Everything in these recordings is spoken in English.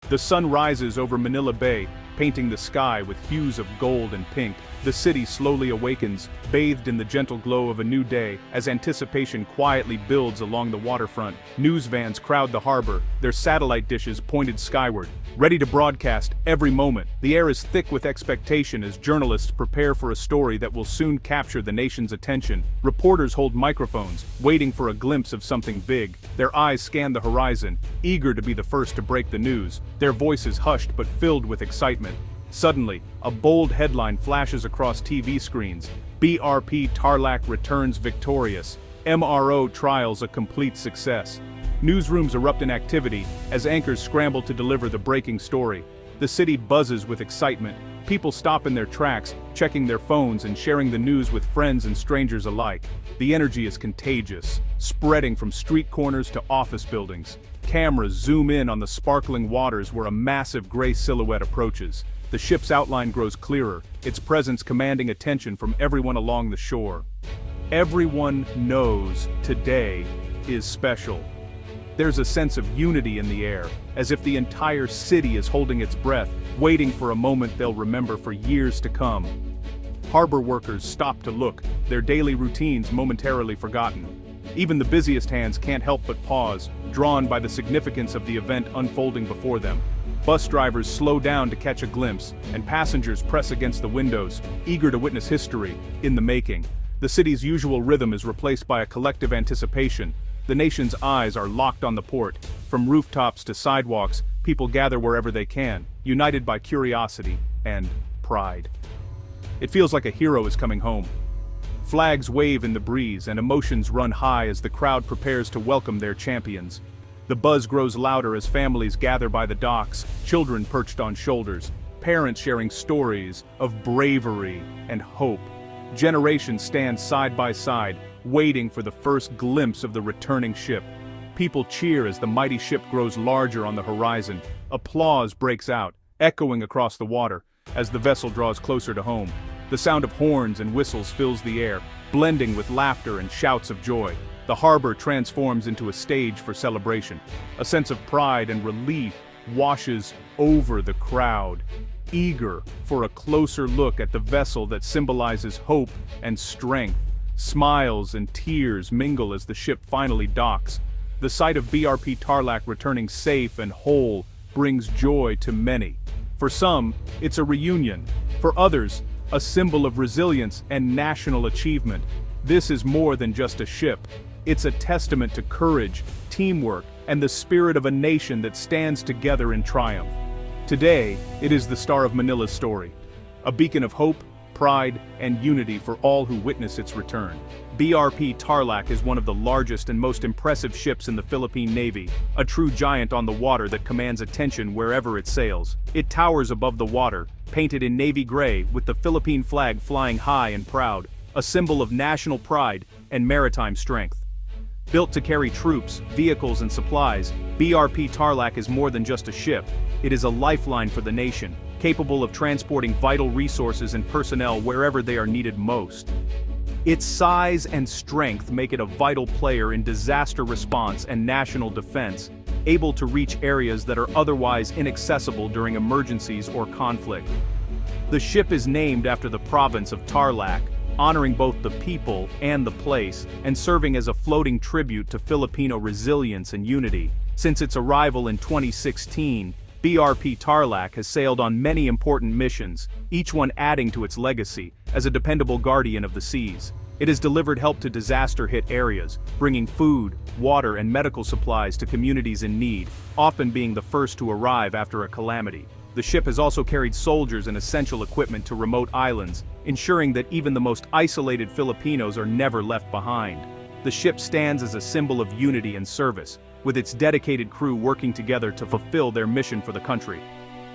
The sun rises over Manila Bay, painting the sky with hues of gold and pink. The city slowly awakens, bathed in the gentle glow of a new day, as anticipation quietly builds along the waterfront. News vans crowd the harbor, their satellite dishes pointed skyward, ready to broadcast every moment. The air is thick with expectation as journalists prepare for a story that will soon capture the nation's attention. Reporters hold microphones, waiting for a glimpse of something big. Their eyes scan the horizon, eager to be the first to break the news, their voices hushed but filled with excitement. Suddenly, a bold headline flashes across TV screens. BRP Tarlac returns victorious. MRO trials a complete success. Newsrooms erupt in activity as anchors scramble to deliver the breaking story. The city buzzes with excitement. People stop in their tracks, checking their phones and sharing the news with friends and strangers alike. The energy is contagious, spreading from street corners to office buildings. Cameras zoom in on the sparkling waters where a massive gray silhouette approaches. The ship's outline grows clearer, its presence commanding attention from everyone along the shore. Everyone knows today is special. There's a sense of unity in the air, as if the entire city is holding its breath, waiting for a moment they'll remember for years to come. Harbor workers stop to look, their daily routines momentarily forgotten. Even the busiest hands can't help but pause, drawn by the significance of the event unfolding before them. Bus drivers slow down to catch a glimpse, and passengers press against the windows, eager to witness history in the making. The city's usual rhythm is replaced by a collective anticipation. The nation's eyes are locked on the port. From rooftops to sidewalks, people gather wherever they can, united by curiosity and pride. It feels like a hero is coming home. Flags wave in the breeze and emotions run high as the crowd prepares to welcome their champions. The buzz grows louder as families gather by the docks, children perched on shoulders, parents sharing stories of bravery and hope. Generations stand side by side, waiting for the first glimpse of the returning ship. People cheer as the mighty ship grows larger on the horizon. Applause breaks out, echoing across the water, as the vessel draws closer to home. The sound of horns and whistles fills the air, blending with laughter and shouts of joy. The harbor transforms into a stage for celebration. A sense of pride and relief washes over the crowd, eager for a closer look at the vessel that symbolizes hope and strength. Smiles and tears mingle as the ship finally docks. The sight of BRP Tarlac returning safe and whole brings joy to many. For some, it's a reunion. For others, a symbol of resilience and national achievement. This is more than just a ship. It's a testament to courage, teamwork, and the spirit of a nation that stands together in triumph. Today, it is the Star of Manila's story, a beacon of hope, pride, and unity for all who witness its return. BRP Tarlac is one of the largest and most impressive ships in the Philippine Navy, a true giant on the water that commands attention wherever it sails. It towers above the water, painted in navy gray with the Philippine flag flying high and proud, a symbol of national pride and maritime strength. Built to carry troops, vehicles, and supplies, BRP Tarlac is more than just a ship. It is a lifeline for the nation, capable of transporting vital resources and personnel wherever they are needed most. Its size and strength make it a vital player in disaster response and national defense, able to reach areas that are otherwise inaccessible during emergencies or conflict. The ship is named after the province of Tarlac, honoring both the people and the place, and serving as a floating tribute to Filipino resilience and unity. Since its arrival in 2016, BRP Tarlac has sailed on many important missions, each one adding to its legacy as a dependable guardian of the seas. It has delivered help to disaster-hit areas, bringing food, water, and medical supplies to communities in need, often being the first to arrive after a calamity. The ship has also carried soldiers and essential equipment to remote islands, ensuring that even the most isolated Filipinos are never left behind. The ship stands as a symbol of unity and service, with its dedicated crew working together to fulfill their mission for the country.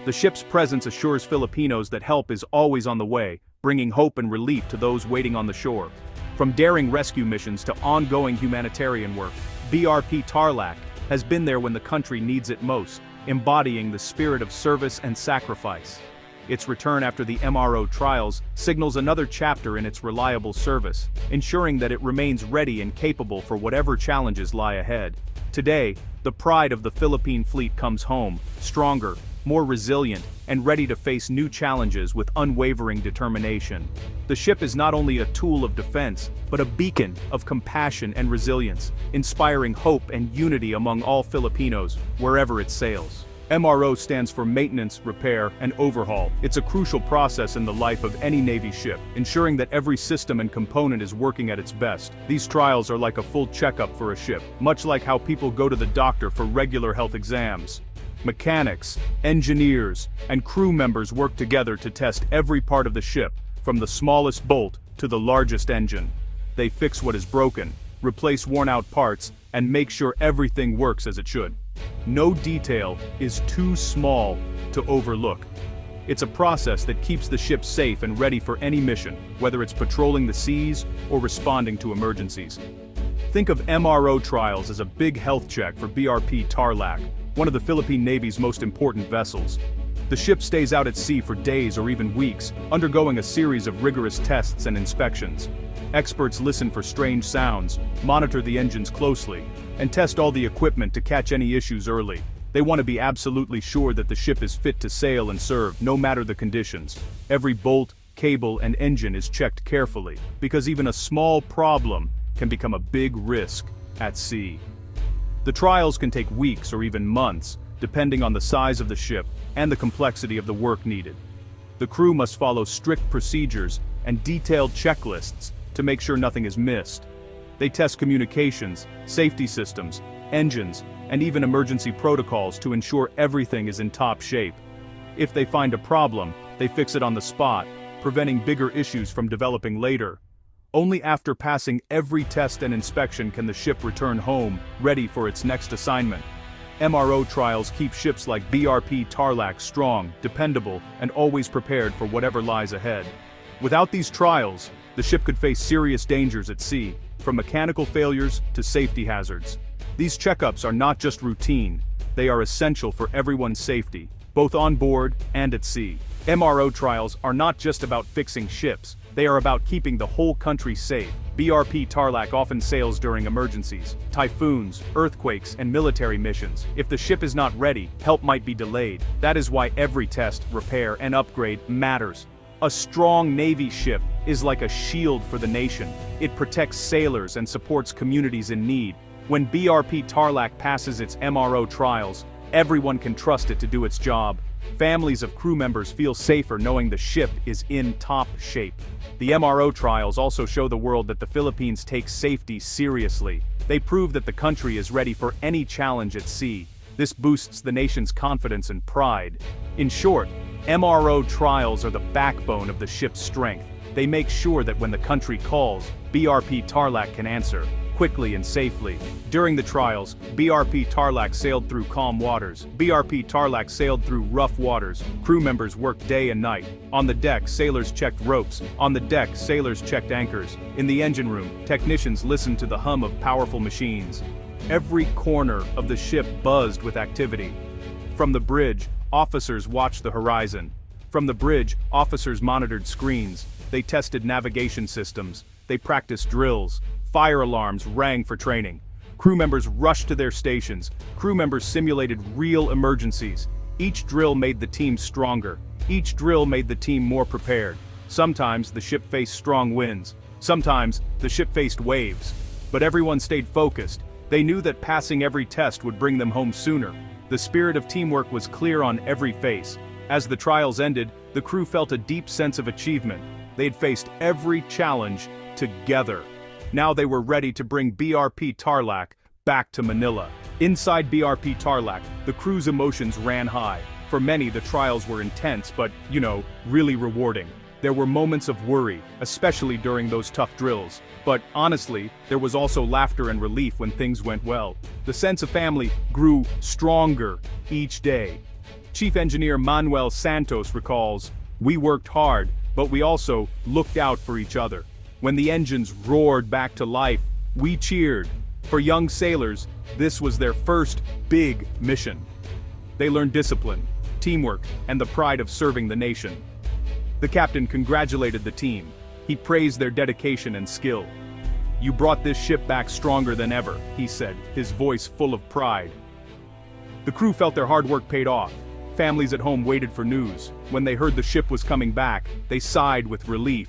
The ship's presence assures Filipinos that help is always on the way, bringing hope and relief to those waiting on the shore. From daring rescue missions to ongoing humanitarian work, BRP Tarlac has been there when the country needs it most, embodying the spirit of service and sacrifice. Its return after the MRO trials signals another chapter in its reliable service, ensuring that it remains ready and capable for whatever challenges lie ahead. Today, the pride of the Philippine fleet comes home, stronger, more resilient, and ready to face new challenges with unwavering determination. The ship is not only a tool of defense, but a beacon of compassion and resilience, inspiring hope and unity among all Filipinos, wherever it sails. MRO stands for maintenance, repair, and overhaul. It's a crucial process in the life of any Navy ship, ensuring that every system and component is working at its best. These trials are like a full checkup for a ship, much like how people go to the doctor for regular health exams. Mechanics, engineers, and crew members work together to test every part of the ship, from the smallest bolt to the largest engine. They fix what is broken, replace worn-out parts, and make sure everything works as it should. No detail is too small to overlook. It's a process that keeps the ship safe and ready for any mission, whether it's patrolling the seas or responding to emergencies. Think of MRO trials as a big health check for BRP Tarlac, one of the Philippine Navy's most important vessels. The ship stays out at sea for days or even weeks, undergoing a series of rigorous tests and inspections. Experts listen for strange sounds, monitor the engines closely, and test all the equipment to catch any issues early. They want to be absolutely sure that the ship is fit to sail and serve, no matter the conditions. Every bolt, cable, and engine is checked carefully, because even a small problem can become a big risk at sea. The trials can take weeks or even months, depending on the size of the ship and the complexity of the work needed. The crew must follow strict procedures and detailed checklists to make sure nothing is missed. They test communications, safety systems, engines, and even emergency protocols to ensure everything is in top shape. If they find a problem, they fix it on the spot, preventing bigger issues from developing later. Only after passing every test and inspection can the ship return home, ready for its next assignment. MRO trials keep ships like BRP Tarlac strong, dependable, and always prepared for whatever lies ahead. Without these trials, the ship could face serious dangers at sea, from mechanical failures to safety hazards. These checkups are not just routine, they are essential for everyone's safety, both on board and at sea. MRO trials are not just about fixing ships, they are about keeping the whole country safe. BRP Tarlac often sails during emergencies, typhoons, earthquakes, and military missions. If the ship is not ready, help might be delayed. That is why every test, repair, and upgrade matters. A strong Navy ship is like a shield for the nation. It protects sailors and supports communities in need. When BRP Tarlac passes its MRO trials, everyone can trust it to do its job. Families of crew members feel safer knowing the ship is in top shape. The MRO trials also show the world that the Philippines takes safety seriously. They prove that the country is ready for any challenge at sea. This boosts the nation's confidence and pride. In short, MRO trials are the backbone of the ship's strength. They make sure that when the country calls, BRP Tarlac can answer, quickly and safely. During the trials, BRP Tarlac sailed through calm waters. BRP Tarlac sailed through rough waters. Crew members worked day and night. On the deck, sailors checked ropes. On the deck, sailors checked anchors. In the engine room, technicians listened to the hum of powerful machines. Every corner of the ship buzzed with activity. From the bridge, officers watched the horizon. From the bridge, officers monitored screens. They tested navigation systems. They practiced drills. Fire alarms rang for training. Crew members rushed to their stations. Crew members simulated real emergencies. Each drill made the team stronger. Each drill made the team more prepared. Sometimes the ship faced strong winds. Sometimes the ship faced waves. But everyone stayed focused. They knew that passing every test would bring them home sooner. The spirit of teamwork was clear on every face. As the trials ended, the crew felt a deep sense of achievement. They had faced every challenge together. Now they were ready to bring BRP Tarlac back to Manila. Inside BRP Tarlac, the crew's emotions ran high. For many, the trials were intense, but, really rewarding. There were moments of worry, especially during those tough drills. But honestly, there was also laughter and relief when things went well. The sense of family grew stronger each day. Chief Engineer Manuel Santos recalls, "We worked hard, but we also looked out for each other. When the engines roared back to life, we cheered." For young sailors, this was their first big mission. They learned discipline, teamwork, and the pride of serving the nation. The captain congratulated the team. He praised their dedication and skill. "You brought this ship back stronger than ever," he said, his voice full of pride. The crew felt their hard work paid off. Families at home waited for news. When they heard the ship was coming back, they sighed with relief.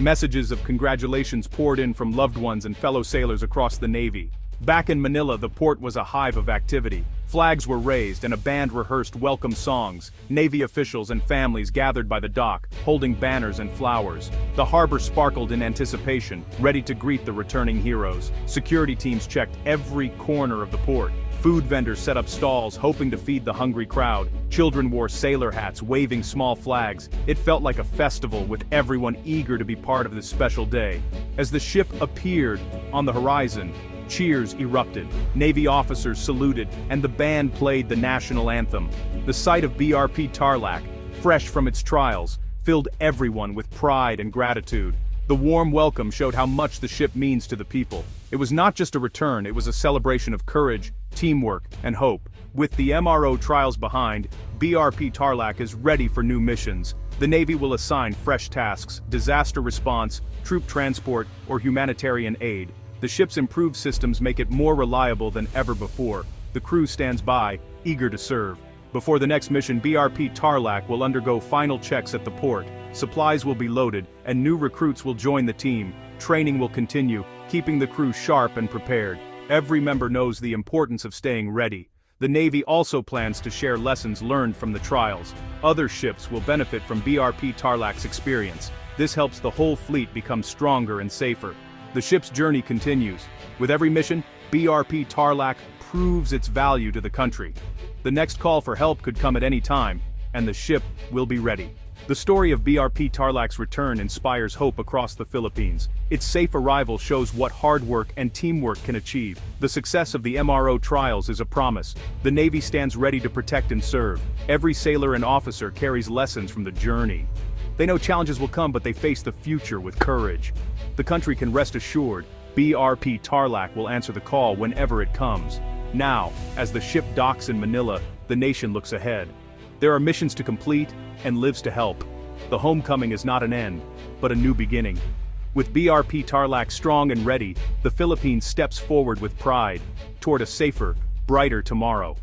Messages of congratulations poured in from loved ones and fellow sailors across the Navy. Back in Manila, the port was a hive of activity. Flags were raised and a band rehearsed welcome songs. Navy officials and families gathered by the dock, holding banners and flowers. The harbor sparkled in anticipation, ready to greet the returning heroes. Security teams checked every corner of the port. Food vendors set up stalls, hoping to feed the hungry crowd. Children wore sailor hats, waving small flags. It felt like a festival, with everyone eager to be part of this special day. As the ship appeared on the horizon, cheers erupted. Navy officers saluted, and the band played the national anthem. The sight of BRP Tarlac, fresh from its trials, filled everyone with pride and gratitude. The warm welcome showed how much the ship means to the people. It was not just a return, it was a celebration of courage, teamwork, and hope. With the MRO trials behind, BRP Tarlac is ready for new missions. The Navy will assign fresh tasks: disaster response, troop transport, or humanitarian aid. The ship's improved systems make it more reliable than ever before. The crew stands by, eager to serve. Before the next mission, BRP Tarlac will undergo final checks at the port. Supplies will be loaded, and new recruits will join the team. Training will continue, keeping the crew sharp and prepared. Every member knows the importance of staying ready. The Navy also plans to share lessons learned from the trials. Other ships will benefit from BRP Tarlac's experience. This helps the whole fleet become stronger and safer. The ship's journey continues. With every mission, BRP Tarlac proves its value to the country. The next call for help could come at any time, and the ship will be ready. The story of BRP Tarlac's return inspires hope across the Philippines. Its safe arrival shows what hard work and teamwork can achieve. The success of the MRO trials is a promise. The Navy stands ready to protect and serve. Every sailor and officer carries lessons from the journey. They know challenges will come, but they face the future with courage. The country can rest assured, BRP Tarlac will answer the call whenever it comes. Now, as the ship docks in Manila, the nation looks ahead. There are missions to complete and lives to help. The homecoming is not an end, but a new beginning. With BRP Tarlac strong and ready, the Philippines steps forward with pride toward a safer, brighter tomorrow.